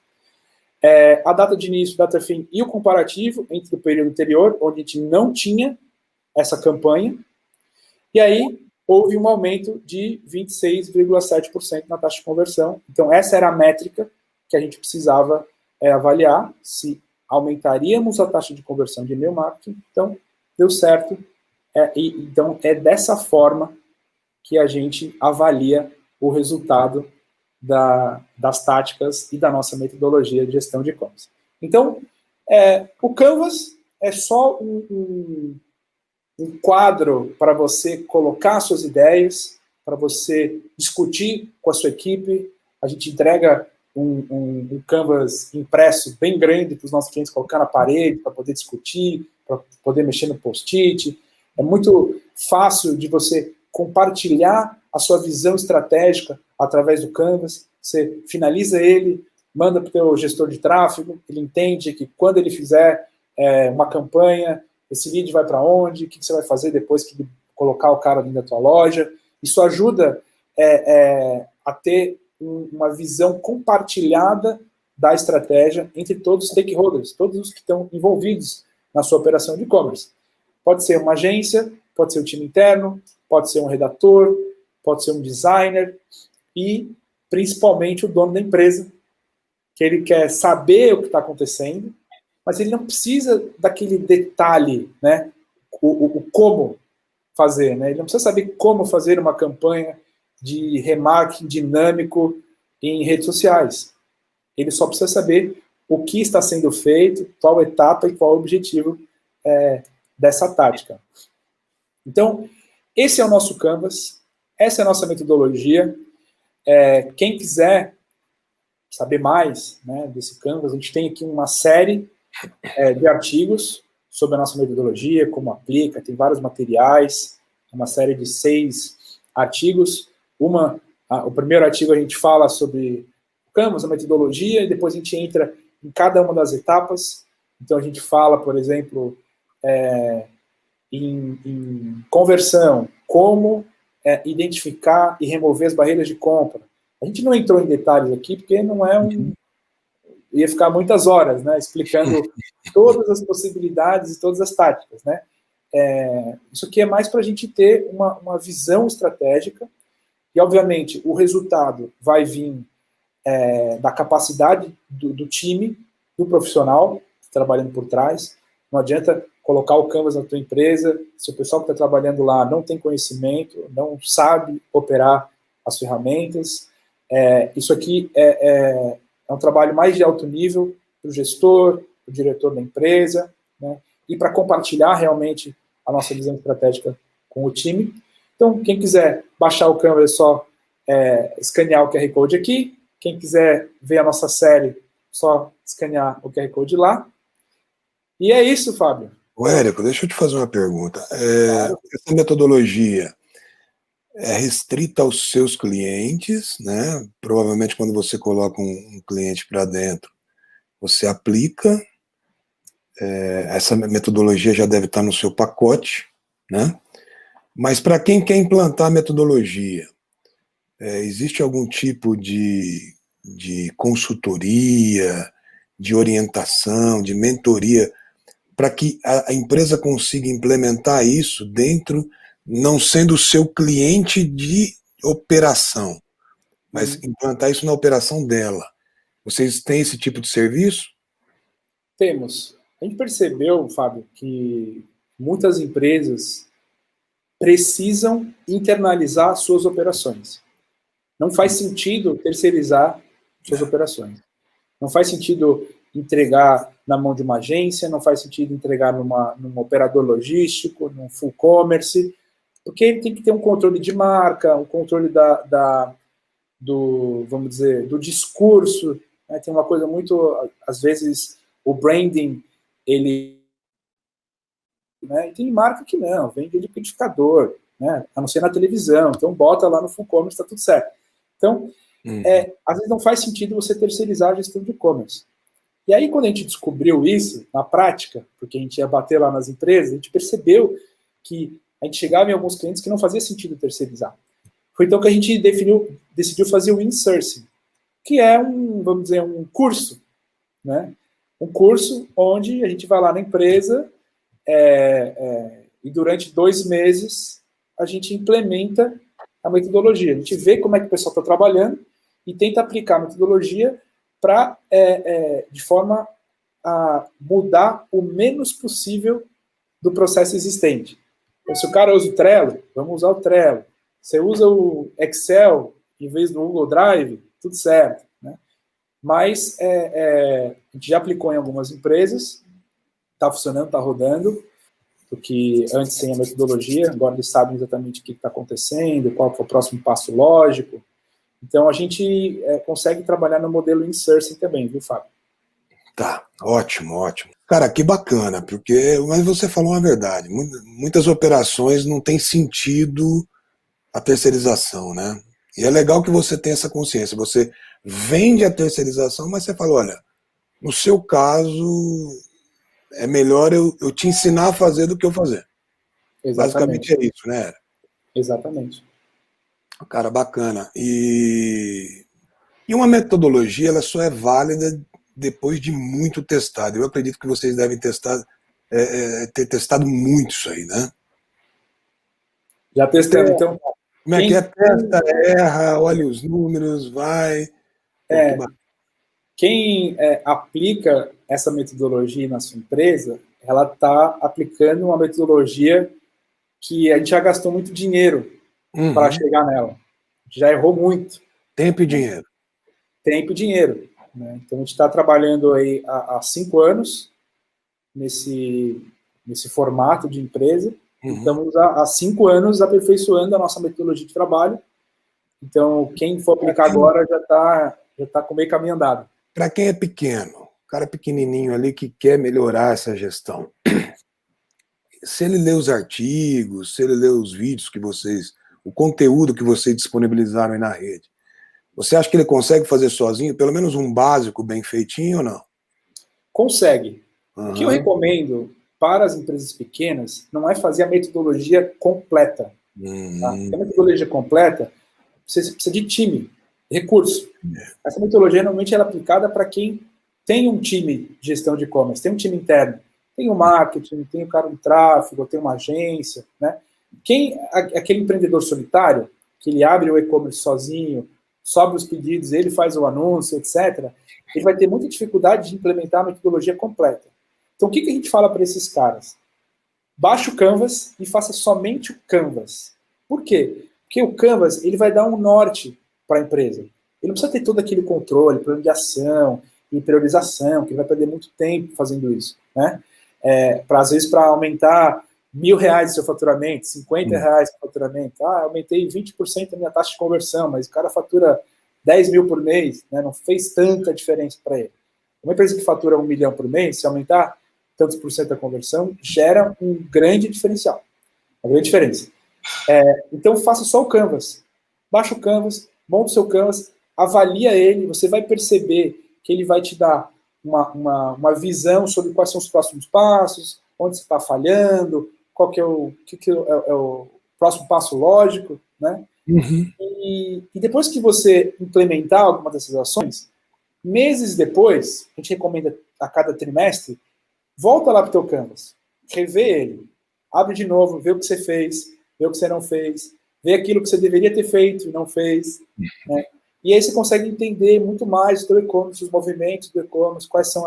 a data de início, data de fim e o comparativo entre o período anterior, onde a gente não tinha essa campanha, e aí houve um aumento de 26,7% na taxa de conversão. Então, essa era a métrica que a gente precisava avaliar, se aumentaríamos a taxa de conversão de e-mail marketing. Então, deu certo. Então, é dessa forma que a gente avalia o resultado das táticas e da nossa metodologia de gestão de e-commerce. Então, o Canvas é só um quadro para você colocar suas ideias, para você discutir com a sua equipe. A gente entrega um Canvas impresso bem grande para os nossos clientes colocar na parede, para poder discutir, para poder mexer no post-it. É muito fácil de você compartilhar a sua visão estratégica através do Canvas. Você finaliza ele, manda para o teu gestor de tráfego, ele entende que quando ele fizer uma campanha, esse lead vai para onde, o que você vai fazer depois que colocar o cara dentro da tua loja. Isso ajuda a ter uma visão compartilhada da estratégia entre todos os stakeholders, todos os que estão envolvidos na sua operação de e-commerce. Pode ser uma agência, pode ser o time interno, pode ser um redator, pode ser um designer e, principalmente, o dono da empresa, que ele quer saber o que está acontecendo, mas ele não precisa daquele detalhe, né? O como fazer, né? Ele não precisa saber como fazer uma campanha de remarketing dinâmico em redes sociais. Ele só precisa saber o que está sendo feito, qual etapa e qual o objetivo dessa tática. Então, esse é o nosso Canvas, essa é a nossa metodologia. Quem quiser saber mais, né, desse Canvas, a gente tem aqui uma série de artigos sobre a nossa metodologia, como aplica, tem vários materiais, uma série de 6 artigos. O primeiro artigo a gente fala sobre o Canvas, a metodologia, e depois a gente entra em cada uma das etapas. Então a gente fala, por exemplo, em conversão, como identificar e remover as barreiras de compra. A gente não entrou em detalhes aqui, porque não é ia ficar muitas horas, né, explicando todas as possibilidades e todas as táticas, né. Isso aqui é mais para a gente ter uma visão estratégica, e, obviamente, o resultado vai vir da capacidade do time, do profissional, trabalhando por trás. Não adianta colocar o Canvas na tua empresa, se o pessoal que está trabalhando lá não tem conhecimento, não sabe operar as ferramentas. Isso aqui é um trabalho mais de alto nível para o gestor, para o diretor da empresa, né, e para compartilhar realmente a nossa visão estratégica com o time. Então, quem quiser baixar o Canvas é só escanear o QR Code aqui. Quem quiser ver a nossa série, só escanear o QR Code lá. E é isso, Fábio. Ô, Érico, deixa eu te fazer uma pergunta. Essa metodologia é restrita aos seus clientes, né? Provavelmente quando você coloca um cliente para dentro, você aplica, essa metodologia já deve estar no seu pacote, né? Mas para quem quer implantar a metodologia, existe algum tipo de consultoria, de orientação, de mentoria, para que a empresa consiga implementar isso dentro, não sendo o seu cliente de operação, mas implantar isso na operação dela. Vocês têm esse tipo de serviço? Temos. A gente percebeu, Fábio, que muitas empresas precisam internalizar suas operações. Não faz sentido terceirizar suas operações. Não faz sentido entregar na mão de uma agência, não faz sentido entregar num operador logístico, num full commerce, porque ele tem que ter um controle de marca, um controle do, vamos dizer, do discurso, né? Tem uma coisa muito, às vezes, o branding, ele... Né? E tem marca que não, vende liquidificador, né? A não ser na televisão, então bota lá no full commerce, está tudo certo. Então, às vezes não faz sentido você terceirizar a gestão de e-commerce. E aí, quando a gente descobriu isso, na prática, porque a gente ia bater lá nas empresas, a gente percebeu que a gente chegava em alguns clientes que não fazia sentido terceirizar. Foi então que a gente decidiu fazer o insourcing, que é vamos dizer, um curso, né? Um curso onde a gente vai lá na empresa e durante 2 meses a gente implementa a metodologia. A gente vê como é que o pessoal está trabalhando e tenta aplicar a metodologia para, de forma a mudar o menos possível do processo existente. Então, se o cara usa o Trello, vamos usar o Trello. Você usa o Excel em vez do Google Drive, tudo certo, né? Mas a gente já aplicou em algumas empresas, está funcionando, está rodando, porque antes sem a metodologia, agora eles sabem exatamente o que está acontecendo, qual que é o próximo passo lógico. Então, a gente consegue trabalhar no modelo insourcing também, viu, Fábio? Tá, ótimo, ótimo. Cara, que bacana, mas você falou uma verdade. Muitas operações não tem sentido a terceirização, né? E é legal que você tenha essa consciência. Você vende a terceirização, mas você fala, olha, no seu caso, é melhor eu te ensinar a fazer do que eu fazer. Exatamente. Basicamente é isso, né? Exatamente. Cara, bacana. E uma metodologia, ela só é válida depois de muito testado. Eu acredito que vocês devem ter testado muito isso aí, né? Já testamos, então. Como é que é? Testa, erra, olha os números, vai. Quem aplica essa metodologia na sua empresa, ela está aplicando uma metodologia que a gente já gastou muito dinheiro para chegar nela. A gente já errou muito. Tempo e dinheiro. Tempo e dinheiro. Né? Então, a gente está trabalhando aí há 5 anos nesse formato de empresa. Estamos há 5 anos aperfeiçoando a nossa metodologia de trabalho. Então, quem for aplicar agora já está com meio caminho andado. Para quem é pequeno, o cara pequenininho ali que quer melhorar essa gestão. Se ele lê os artigos, se ele lê os vídeos que vocês, o conteúdo que vocês disponibilizaram aí na rede, você acha que ele consegue fazer sozinho, pelo menos um básico bem feitinho ou não? Consegue. O que eu recomendo para as empresas pequenas não é fazer a metodologia completa. Tá? A metodologia completa, você precisa de time, recurso. Essa metodologia normalmente ela é aplicada para quem tem um time de gestão de e-commerce, tem um time interno, tem o marketing, tem o cara de tráfego, tem uma agência, né? Aquele empreendedor solitário, que ele abre o e-commerce sozinho, sobe os pedidos, ele faz o anúncio, etc., ele vai ter muita dificuldade de implementar a metodologia completa. Então, o que a gente fala para esses caras? Baixe o Canvas e faça somente o Canvas. Por quê? Porque o Canvas ele vai dar um norte para a empresa. Ele não precisa ter todo aquele controle, plano de ação e priorização, que ele vai perder muito tempo fazendo isso, né? Às vezes, para aumentar R$1.000 o seu faturamento, R$50 o faturamento. Aumentei 20% da minha taxa de conversão, mas o cara fatura 10 mil por mês, né? Não fez tanta diferença para ele. Uma empresa que fatura 1 milhão por mês, se aumentar tantos por cento da conversão, gera um grande diferencial, uma grande diferença. Então, faça só o Canvas. Baixa o Canvas, monta o seu Canvas, avalia ele, você vai perceber que ele vai te dar uma visão sobre quais são os próximos passos, onde você está falhando, qual que é o próximo passo lógico, né? E depois que você implementar alguma dessas ações, meses depois, a gente recomenda a cada trimestre, volta lá para o teu Canvas, revê ele, abre de novo, vê o que você fez, vê o que você não fez, vê aquilo que você deveria ter feito e não fez, né? E aí você consegue entender muito mais do e-commerce, os movimentos do e-commerce, quais são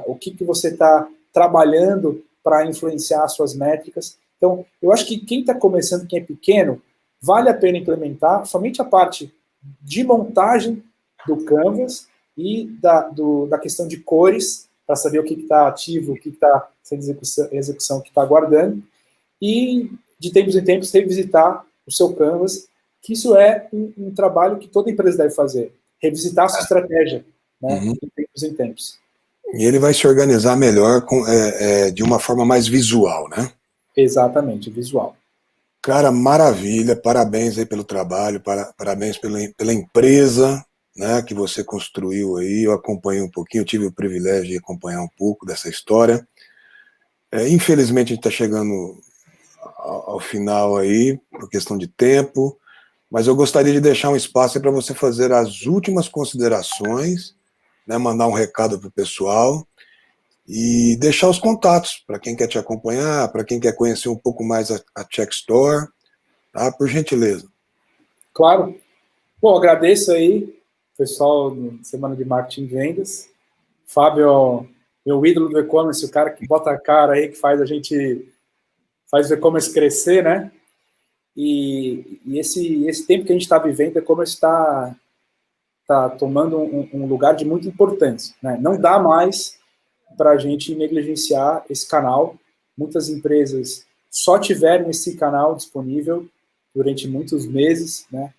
o que você está trabalhando para influenciar as suas métricas. Então, eu acho que quem está começando, quem é pequeno, vale a pena implementar somente a parte de montagem do Canvas e da questão de cores, para saber o que está ativo, o que está sem execução, o que está aguardando, e de tempos em tempos revisitar o seu Canvas, que isso é um trabalho que toda empresa deve fazer, revisitar a sua estratégia, né, de tempos em tempos. E ele vai se organizar melhor de uma forma mais visual, né? Exatamente, visual. Cara, maravilha, parabéns aí pelo trabalho, parabéns pela empresa, né, que você construiu aí. Eu acompanhei um pouquinho, eu tive o privilégio de acompanhar um pouco dessa história. Infelizmente a gente está chegando ao final aí, por questão de tempo, mas eu gostaria de deixar um espaço para você fazer as últimas considerações, né, mandar um recado para o pessoal e deixar os contatos para quem quer te acompanhar, para quem quer conhecer um pouco mais a Check Store, tá? Por gentileza. Claro. Bom, agradeço aí, pessoal do Semana de Marketing e Vendas. Fábio, meu ídolo do e-commerce, o cara que bota a cara aí, que faz o e-commerce crescer, né? E esse tempo que a gente está vivendo, o e-commerce está tomando um lugar de muita importância, né? Não dá mais para a gente negligenciar esse canal. Muitas empresas só tiveram esse canal disponível durante muitos meses, né?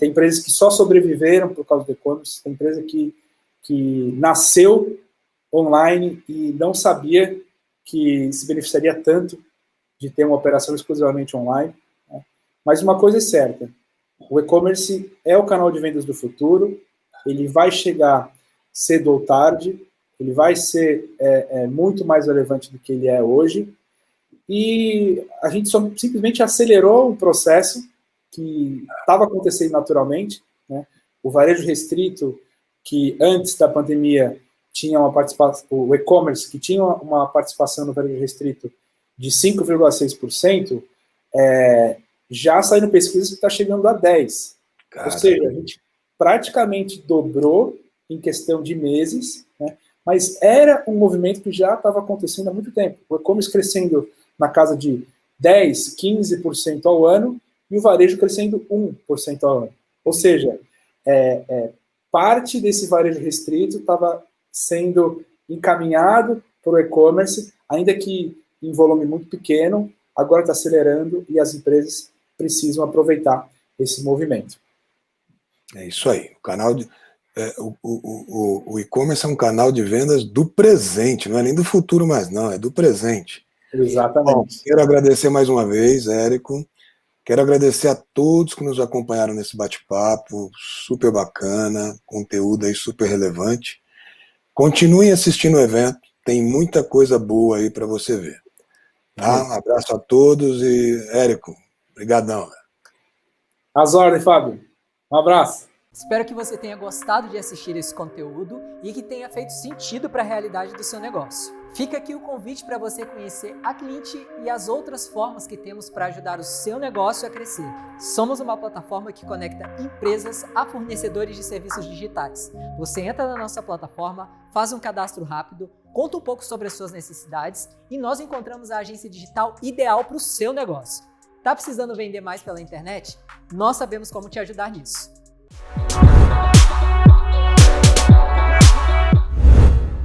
Tem empresas que só sobreviveram por causa do e-commerce, tem empresa que nasceu online e não sabia que se beneficiaria tanto de ter uma operação exclusivamente online, né? Mas uma coisa é certa, o e-commerce é o canal de vendas do futuro, ele vai chegar cedo ou tarde, ele vai ser muito mais relevante do que ele é hoje, e a gente simplesmente acelerou um processo que estava acontecendo naturalmente, né? O varejo restrito, que antes da pandemia tinha uma participação, o e-commerce, que tinha uma participação no varejo restrito de 5,6%, já saindo pesquisas que está chegando a 10%. Ou seja, a gente praticamente dobrou em questão de meses, né? Mas era um movimento que já estava acontecendo há muito tempo. O e-commerce crescendo na casa de 10%, 15% ao ano, e o varejo crescendo 1% ao ano. Ou seja, parte desse varejo restrito estava sendo encaminhado para o e-commerce, ainda que em volume muito pequeno, agora está acelerando e as empresas precisam aproveitar esse movimento. É isso aí. O canal o e-commerce é um canal de vendas do presente, não é nem do futuro mais não, é do presente. Exatamente. Bom, quero agradecer mais uma vez, Érico. Quero agradecer a todos que nos acompanharam nesse bate-papo, super bacana, conteúdo aí super relevante. Continuem assistindo o evento, tem muita coisa boa aí para você ver. Tá? Um abraço a todos e, Érico, brigadão. Às ordens, Fábio. Um abraço. Espero que você tenha gostado de assistir esse conteúdo e que tenha feito sentido para a realidade do seu negócio. Fica aqui o convite para você conhecer a Clint e as outras formas que temos para ajudar o seu negócio a crescer. Somos uma plataforma que conecta empresas a fornecedores de serviços digitais. Você entra na nossa plataforma, faz um cadastro rápido, conta um pouco sobre as suas necessidades e nós encontramos a agência digital ideal para o seu negócio. Tá precisando vender mais pela internet? Nós sabemos como te ajudar nisso.